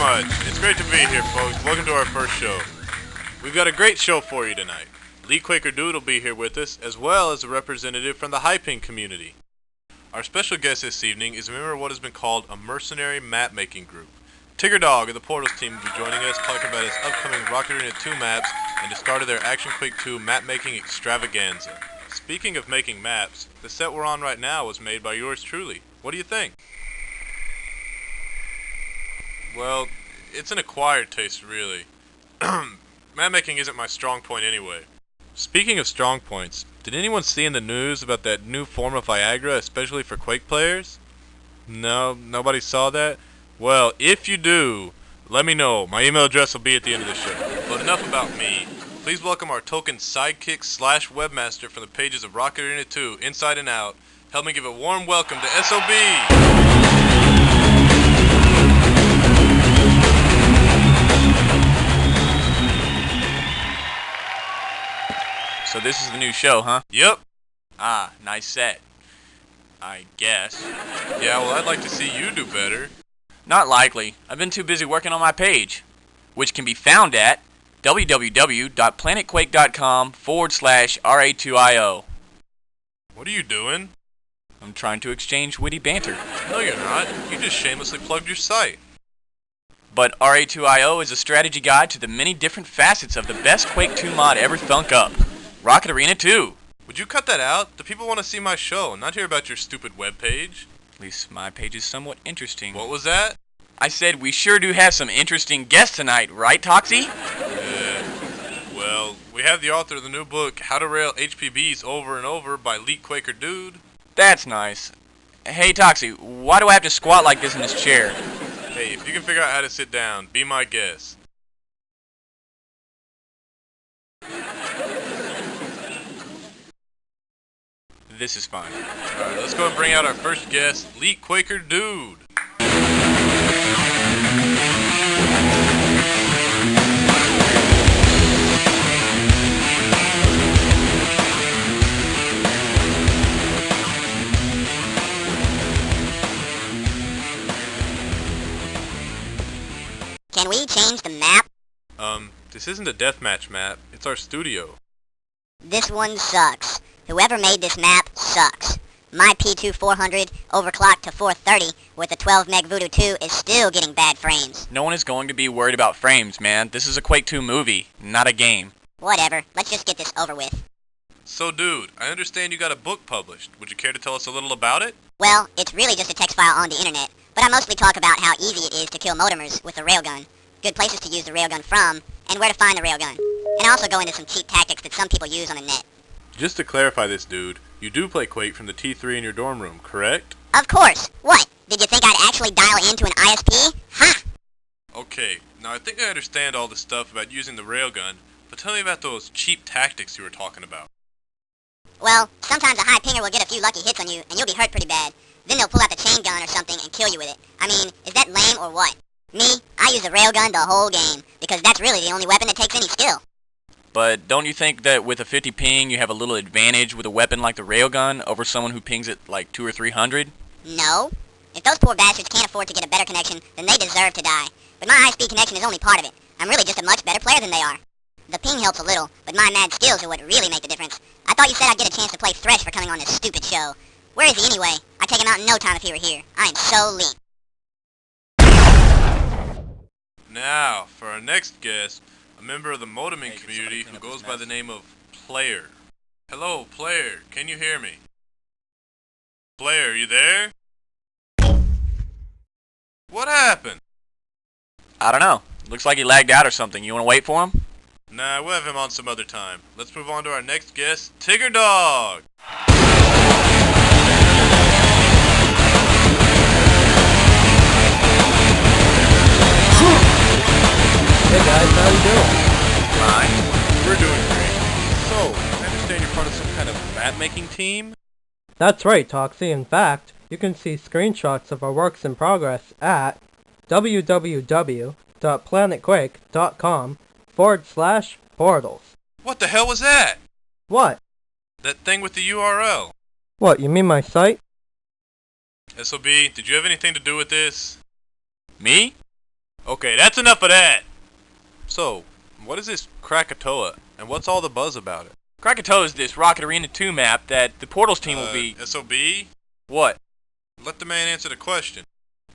much. It's great to be here, folks. Welcome to our first show. We've got a great show for you tonight. Lee Quaker Dude will be here with us, as well as a representative from the Hyping community. Our special guest this evening is a member of what has been called a mercenary map-making group. Tigger Dog of the Portals team will be joining us, talking about his upcoming Rocket Arena 2 maps and the start of their Action Quake 2 map-making extravaganza. Speaking of making maps, the set we're on right now was made by yours truly. What do you think? Well, it's an acquired taste, really. Map-making isn't my strong point anyway. Speaking of strong points, did anyone see in the news about that new form of Viagra, especially for Quake players? No, nobody saw that? Well, if you do, let me know. My email address will be at the end of the show. But enough about me. Please welcome our token sidekick / webmaster from the pages of Rocket Arena 2, Inside and Out. Help me give a warm welcome to SOB! So this is the new show, huh? Yep. Ah, nice set. I guess. Yeah, well, I'd like to see you do better. Not likely. I've been too busy working on my page, which can be found at www.planetquake.com/RA2IO. What are you doing? I'm trying to exchange witty banter. No, you're not. You just shamelessly plugged your site. But RA2IO is a strategy guide to the many different facets of the best Quake 2 mod ever thunk up. Rocket Arena 2. Would you cut that out? The people want to see my show, not hear about your stupid webpage. At least my page is somewhat interesting. What was that? I said we sure do have some interesting guests tonight, right, Toxy? Yeah. Well, we have the author of the new book, How to Rail HPBs Over and Over by Lee Quaker Dude. That's nice. Hey, Toxy, why do I have to squat like this in this chair? Hey, if you can figure out how to sit down, be my guest. This is fine. Alright, let's go and bring out our first guest, Lee Quaker Dude. Can we change the map? This isn't a deathmatch map. It's our studio. This one sucks. Whoever made this map sucks. My P2400 overclocked to 430 with a 12 meg Voodoo 2 is still getting bad frames. No one is going to be worried about frames, man. This is a Quake 2 movie, not a game. Whatever, let's just get this over with. So, dude, I understand you got a book published. Would you care to tell us a little about it? Well, it's really just a text file on the internet, but I mostly talk about how easy it is to kill motormers with a railgun, good places to use the railgun from, and where to find the railgun. And I also go into some cheap tactics that some people use on the net. Just to clarify this, dude, you do play Quake from the T3 in your dorm room, correct? Of course! What? Did you think I'd actually dial into an ISP? Ha! Okay, now I think I understand all the stuff about using the railgun, but tell me about those cheap tactics you were talking about. Well, sometimes a high pinger will get a few lucky hits on you, and you'll be hurt pretty bad. Then they'll pull out the chain gun or something and kill you with it. I mean, is that lame or what? Me, I use the railgun the whole game, because that's really the only weapon that takes any skill. But don't you think that with a 50 ping, you have a little advantage with a weapon like the railgun over someone who pings it like 200 or 300? No. If those poor bastards can't afford to get a better connection, then they deserve to die. But my high-speed connection is only part of it. I'm really just a much better player than they are. The ping helps a little, but my mad skills are what really make the difference. I thought you said I'd get a chance to play Thresh for coming on this stupid show. Where is he anyway? I'd take him out in no time if he were here. I am so lean. Now, for our next guest, a member of the modeming community who goes by the name of Player. Hello, Player, can you hear me? Player, you there? What happened? I don't know. Looks like he lagged out or something. You want to wait for him? Nah, we'll have him on some other time. Let's move on to our next guest, Tigger Dog! Hey guys, how you doing? Fine. We're doing great. So, I understand you're part of some kind of map-making team? That's right, Toxy. In fact, you can see screenshots of our works in progress at www.planetquake.com/portals. What the hell was that? What? That thing with the URL. What, you mean my site? SOB, did you have anything to do with this? Me? Okay, that's enough of that! So, what is this Krakatoa, and what's all the buzz about it? Krakatoa is this Rocket Arena 2 map that the Portals team will be... SOB? What? Let the man answer the question.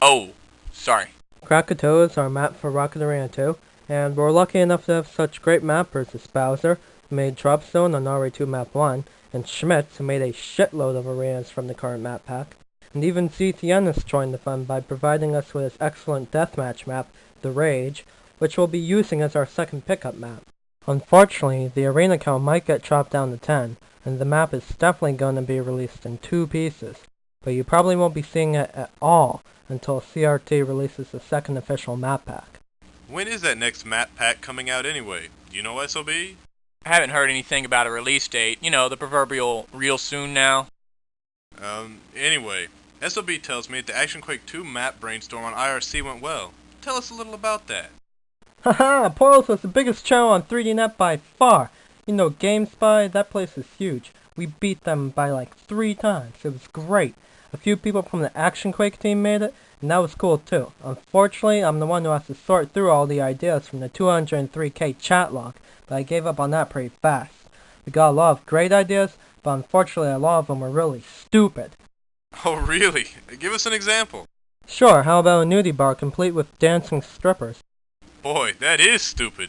Oh, sorry. Krakatoa is our map for Rocket Arena 2, and we're lucky enough to have such great mappers as Bowser, who made Dropzone on RE2 Map 1, and Schmitz, who made a shitload of arenas from the current map pack. And even ZTN has joined the fun by providing us with his excellent deathmatch map, The Rage, which we'll be using as our second pickup map. Unfortunately, the arena count might get chopped down to 10, and the map is definitely going to be released in 2 pieces, but you probably won't be seeing it at all until CRT releases the second official map pack. When is that next map pack coming out anyway? Do you know, SOB? I haven't heard anything about a release date. You know, the proverbial real soon now. Anyway, SOB tells me that the Action Quake 2 map brainstorm on IRC went well. Tell us a little about that. Haha, Portals was the biggest channel on 3DNet by far. You know, GameSpy, that place is huge. We beat them by like 3 times. It was great. A few people from the Action Quake team made it, and that was cool too. Unfortunately, I'm the one who has to sort through all the ideas from the 203k chat log, but I gave up on that pretty fast. We got a lot of great ideas, but unfortunately a lot of them were really stupid. Oh really? Give us an example. Sure, how about a nudie bar complete with dancing strippers? Boy, that is stupid.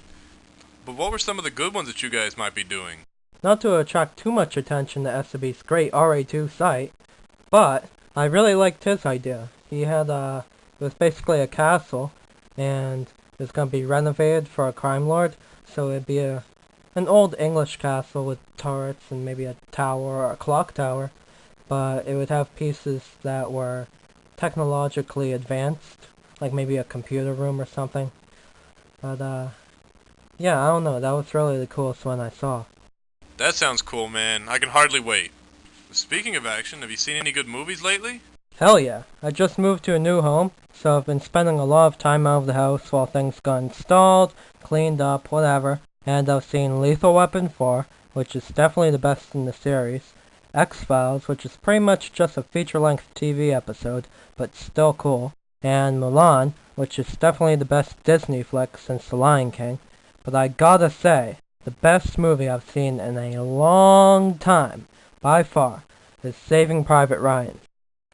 But what were some of the good ones that you guys might be doing? Not to attract too much attention to SOB's great RA2 site, but I really liked his idea. He had it was basically a castle, and it was going to be renovated for a crime lord, so it'd be an old English castle with turrets and maybe a tower or a clock tower, but it would have pieces that were technologically advanced, like maybe a computer room or something. But, yeah, I don't know, that was really the coolest one I saw. That sounds cool, man. I can hardly wait. Speaking of action, have you seen any good movies lately? Hell yeah, I just moved to a new home, so I've been spending a lot of time out of the house while things got installed, cleaned up, whatever, and I've seen Lethal Weapon 4, which is definitely the best in the series, X-Files, which is pretty much just a feature-length TV episode, but still cool, and Mulan, which is definitely the best Disney flick since The Lion King, but I gotta say, the best movie I've seen in a long time, by far, is Saving Private Ryan.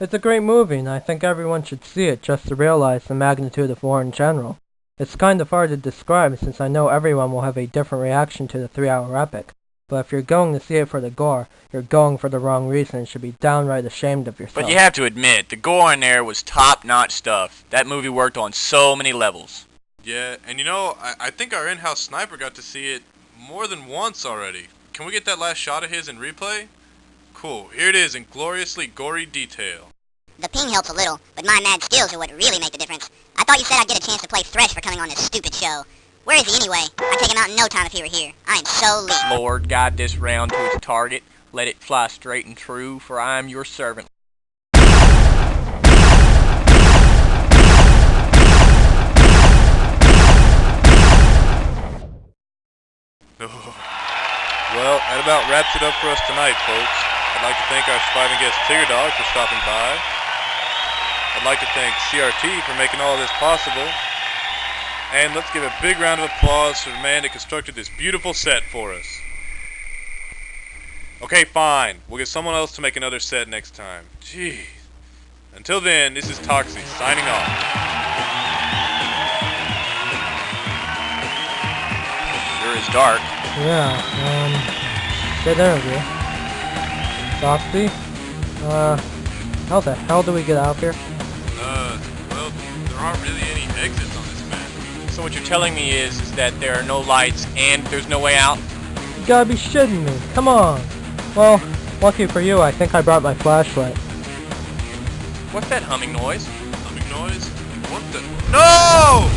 It's a great movie, and I think everyone should see it just to realize the magnitude of war in general. It's kind of hard to describe since I know everyone will have a different reaction to the 3-hour epic, but if you're going to see it for the gore, you're going for the wrong reason and should be downright ashamed of yourself. But you have to admit, the gore in there was top-notch stuff. That movie worked on so many levels. Yeah, and you know, I think our in-house sniper got to see it more than once already. Can we get that last shot of his in replay? Cool, here it is in gloriously gory detail. The ping helps a little, but my mad skills are what really make the difference. I thought you said I'd get a chance to play Thresh for coming on this stupid show. Where is he anyway? I'd take him out in no time if he were here. I am so lit. Lord, guide this round to its target. Let it fly straight and true, for I am your servant. Well, that about wraps it up for us tonight, folks. I'd like to thank our surviving guest Tigger Dog for stopping by. I'd like to thank CRT for making all of this possible. And let's give a big round of applause for the man that constructed this beautiful set for us. Okay, fine. We'll get someone else to make another set next time. Jeez. Until then, this is Toxy, signing off. Sure is dark. Yeah, good interview. Toxy? How the hell do we get out here? Well, there aren't really any exits on this map. So what you're telling me is that there are no lights and there's no way out? You gotta be shitting me, come on! Well, lucky for you, I think I brought my flashlight. What's that humming noise? Humming noise? What the? No!